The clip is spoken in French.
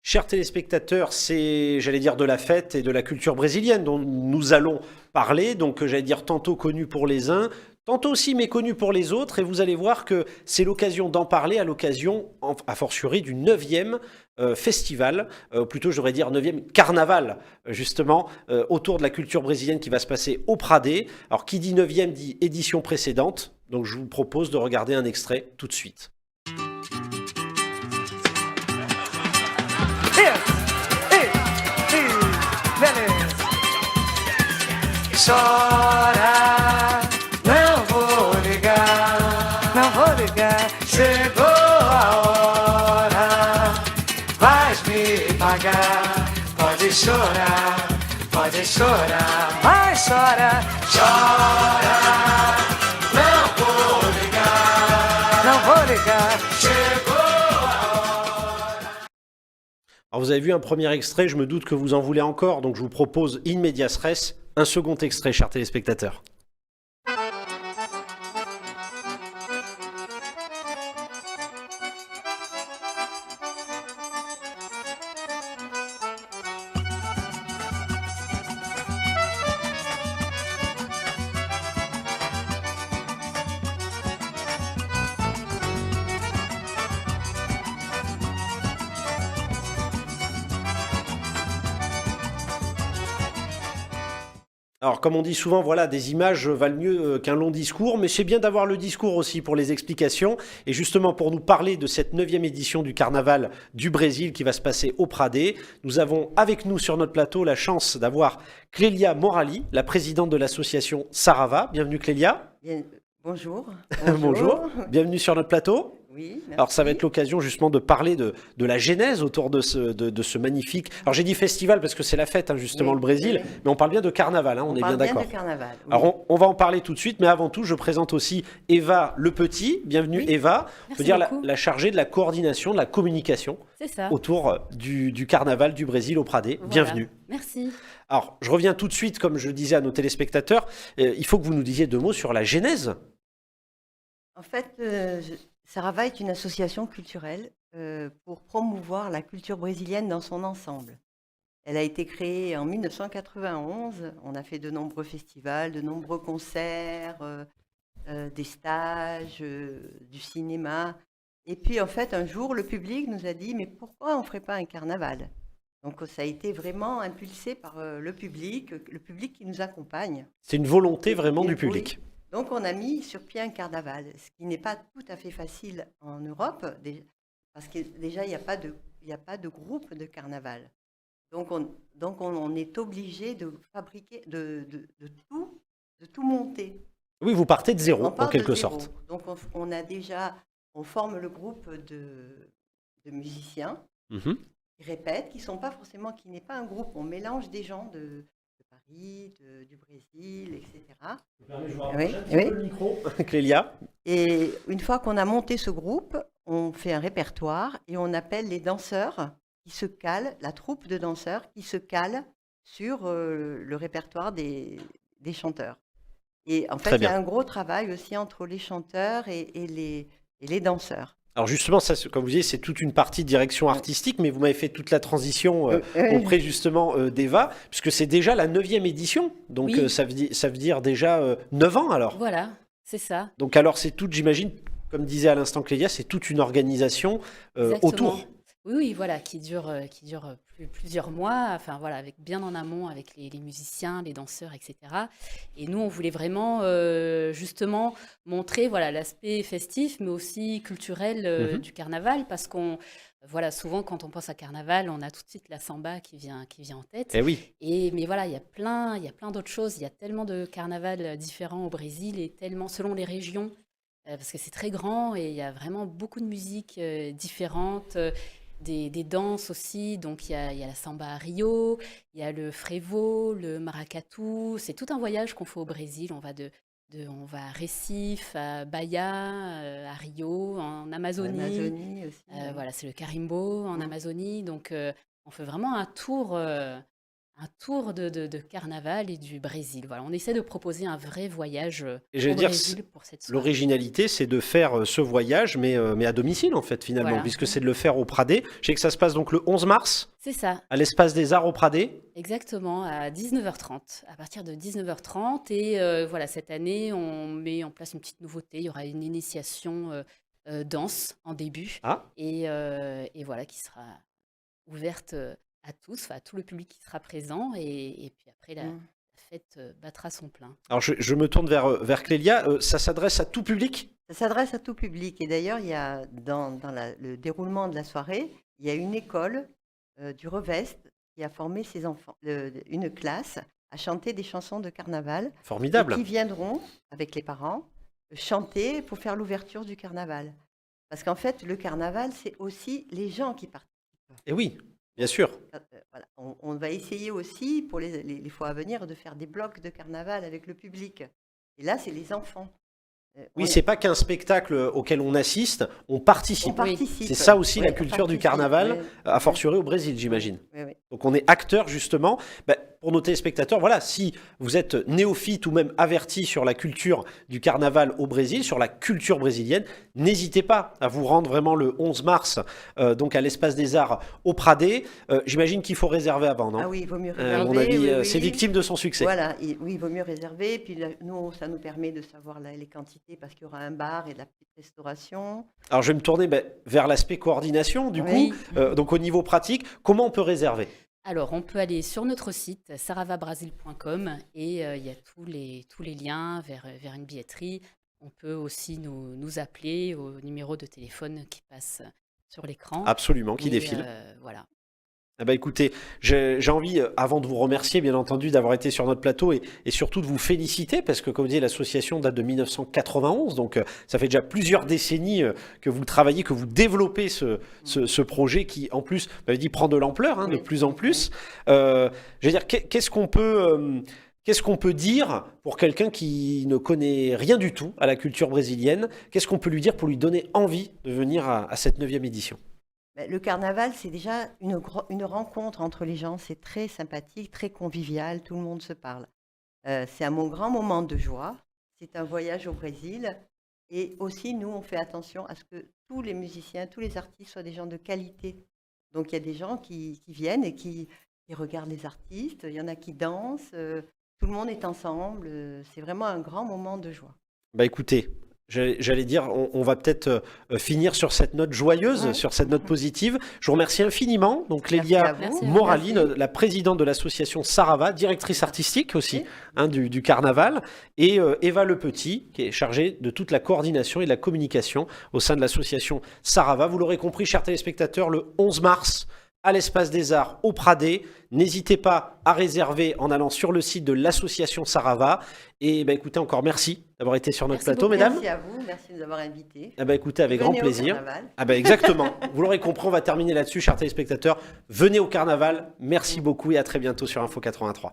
Chers téléspectateurs, c'est, j'allais dire, de la fête et de la culture brésilienne dont nous allons parler. Donc, j'allais dire, tantôt connu pour les uns, tantôt aussi méconnu pour les autres. Et vous allez voir que c'est l'occasion d'en parler à l'occasion, a fortiori, du 9e festival, plutôt je devrais dire 9e carnaval, justement, autour de la culture brésilienne qui va se passer au Pradé. Alors, qui dit 9e dit édition précédente. Donc, je vous propose de regarder un extrait tout de suite. Chora, não vou ligar, não vou ligar. Chegou a hora, vais me pagar. Pode chorar, mas chora, chora. Não vou ligar, não vou ligar. Chegou a hora. Alors vous avez vu un premier extrait, je me doute que vous en voulez encore, donc je vous propose in medias res un second extrait, chers téléspectateurs. Alors, comme on dit souvent, voilà, des images valent mieux qu'un long discours, mais c'est bien d'avoir le discours aussi pour les explications. Et justement, pour nous parler de cette 9e édition du Carnaval du Brésil qui va se passer au Pradé, nous avons avec nous sur notre plateau la chance d'avoir Clélia Morali, la présidente de l'association Sarava. Bienvenue Clélia. Bien, bonjour. Bonjour, bienvenue sur notre plateau. Oui, merci. Alors ça va être l'occasion justement de parler de la genèse autour de ce magnifique... Alors j'ai dit festival parce que c'est la fête, hein, justement, Oui, le Brésil, oui. mais on parle bien de carnaval, hein, on est bien parle d'accord. de carnaval. Oui. Alors on va en parler tout de suite, mais avant tout, je présente aussi Eva Le Petit. Bienvenue Oui. Eva, on Merci peut dire beaucoup. la chargée de la coordination, de la communication C'est ça. autour du carnaval du Brésil au Pradé. Voilà. Bienvenue. Merci. Alors je reviens tout de suite, comme je disais à nos téléspectateurs, il faut que vous nous disiez deux mots sur la genèse. En fait, Sarava est une association culturelle pour promouvoir la culture brésilienne dans son ensemble. Elle a été créée en 1991. On a fait de nombreux festivals, de nombreux concerts, des stages, du cinéma. Et puis, en fait, un jour, le public nous a dit « Mais pourquoi on ne ferait pas un carnaval ?» Donc, ça a été vraiment impulsé par le public qui nous accompagne. C'est une volonté vraiment du Oui. public. Donc, on a mis sur pied un carnaval, ce qui n'est pas tout à fait facile en Europe, parce que déjà, il n'y a pas de groupe de carnaval. Donc, on est obligé de fabriquer, de tout monter. Oui, vous partez de zéro, On en part de quelque zéro. sorte. Donc, on forme le groupe de musiciens Mhm. qui répètent, qui n'est pas un groupe. On mélange des gens de Paris, du Brésil, etc. Oui, oui. Le micro, Clélia. Et une fois qu'on a monté ce groupe, on fait un répertoire et on appelle les danseurs qui se calent, la troupe de danseurs qui se cale sur le répertoire des chanteurs. Et en fait, Très il y a bien. un gros travail aussi entre les chanteurs et les danseurs. Alors justement, ça, comme vous disiez, c'est toute une partie de direction artistique, mais vous m'avez fait toute la transition Oui. auprès justement d'Eva, puisque c'est déjà la 9e édition, donc Oui. ça veut dire déjà 9 ans alors. Voilà, c'est ça. Donc alors c'est toute, j'imagine, comme disait à l'instant Clélia, c'est toute une organisation Exactement. autour. Oui, oui, voilà, qui dure plusieurs mois, enfin voilà, avec bien en amont avec les musiciens, les danseurs, etc. Et nous, on voulait vraiment justement montrer voilà l'aspect festif, mais aussi culturel Mhm. du carnaval, parce qu'on voilà souvent quand on pense à carnaval, on a tout de suite la samba qui vient en tête. Eh oui, Mais voilà, il y a plein d'autres choses. Il y a tellement de carnavals différents au Brésil et tellement selon les régions, parce que c'est très grand et il y a vraiment beaucoup de musiques différentes, des danses aussi. Donc il y a la samba à Rio, il y a le frevo, le maracatu. C'est tout un voyage qu'on fait au Brésil. On va à Recife, à Bahia, à Rio, en Amazonie. L'Amazonie aussi. Voilà, c'est le carimbo en Amazonie. Donc on fait vraiment un tour un tour de carnaval et du Brésil. Voilà, on essaie de proposer un vrai voyage Et j'allais au dire, Brésil pour cette soirée. l'originalité, c'est de faire ce voyage, mais à domicile, en fait, finalement, Voilà. puisque c'est de le faire au Pradé. Je sais que ça se passe donc le 11 mars, C'est ça, à l'Espace des Arts au Pradé. exactement, à 19h30, à partir de 19h30. Et voilà, cette année, on met en place une petite nouveauté. Il y aura une initiation danse en début. Ah, Et voilà, qui sera ouverte à tous, enfin, à tout le public qui sera présent. Et puis après, la fête battra son plein. alors je me tourne vers Clélia. Ça s'adresse à tout public? Ça s'adresse à tout public. Et d'ailleurs, il y a le déroulement de la soirée, il y a une école du Revest qui a formé ses enfants, une classe à chanter des chansons de carnaval et Formidable. qui viendront avec les parents chanter pour faire l'ouverture du carnaval. Parce qu'en fait, le carnaval, c'est aussi les gens qui participent. Et oui, bien sûr. Voilà. On va essayer aussi, pour les fois à venir, de faire des blocs de carnaval avec le public. Et là, c'est les enfants. Oui, c'est pas qu'un spectacle auquel on assiste, on participe. On participe. C'est ça aussi Oui, la on culture du participe, carnaval, oui. a fortiori au Brésil, j'imagine. Oui, oui. Donc on est acteur justement. Pour nos téléspectateurs, voilà, si vous êtes néophyte ou même averti sur la culture du carnaval au Brésil, sur la culture brésilienne, n'hésitez pas à vous rendre vraiment le 11 mars donc à l'Espace des Arts au Pradé. J'imagine qu'il faut réserver avant, non? Ah oui, il vaut mieux À réserver. mon avis, oui, c'est oui. victime de son succès. Voilà, oui, il vaut mieux réserver. Puis là, nous, ça nous permet de savoir les quantités parce qu'il y aura un bar et de la petite restauration. Alors je vais me tourner vers l'aspect coordination du Oui. coup. Donc au niveau pratique, comment on peut réserver? Alors, on peut aller sur notre site saravabrasil.com et il y a tous les liens vers une billetterie. On peut aussi nous appeler au numéro de téléphone qui passe sur l'écran. Absolument, qui Et, défile. voilà. Ah bah écoutez, j'ai envie, avant de vous remercier bien entendu d'avoir été sur notre plateau et surtout de vous féliciter parce que comme vous dites, l'association date de 1991, donc ça fait déjà plusieurs décennies que vous travaillez, que vous développez ce projet qui en plus, vous m'avez dit, prend de l'ampleur de Oui. plus en plus. Je veux dire, qu'est-ce qu'on peut dire pour quelqu'un qui ne connaît rien du tout à la culture brésilienne? Qu'est-ce qu'on peut lui dire pour lui donner envie de venir à cette 9e édition? Le carnaval, c'est déjà une rencontre entre les gens. C'est très sympathique, très convivial. Tout le monde se parle. C'est un grand moment de joie. C'est un voyage au Brésil. Et aussi, nous, on fait attention à ce que tous les musiciens, tous les artistes soient des gens de qualité. Donc, il y a des gens qui viennent et qui regardent les artistes. Il y en a qui dansent. Tout le monde est ensemble. C'est vraiment un grand moment de joie. Bah écoutez, j'allais dire, on va peut-être finir sur cette note joyeuse, Ouais. sur cette note positive. Je vous remercie infiniment. Donc Merci à Clélia vous. Merci. Morali, Merci. la présidente de l'association Sarava, directrice artistique aussi Oui. du carnaval, et Eva Le Petit, qui est chargée de toute la coordination et de la communication au sein de l'association Sarava. Vous l'aurez compris, chers téléspectateurs, le 11 mars, à l'Espace des Arts au Pradé. N'hésitez pas à réserver en allant sur le site de l'association Sarava. Et écoutez, encore merci d'avoir été sur notre Merci plateau, beaucoup. mesdames. Merci à vous. Merci de nous avoir invités. Écoutez, avec Venez grand au plaisir. carnaval. Exactement. Vous l'aurez compris, on va terminer là-dessus, chers téléspectateurs. Venez au carnaval. Merci beaucoup et à très bientôt sur Info 83.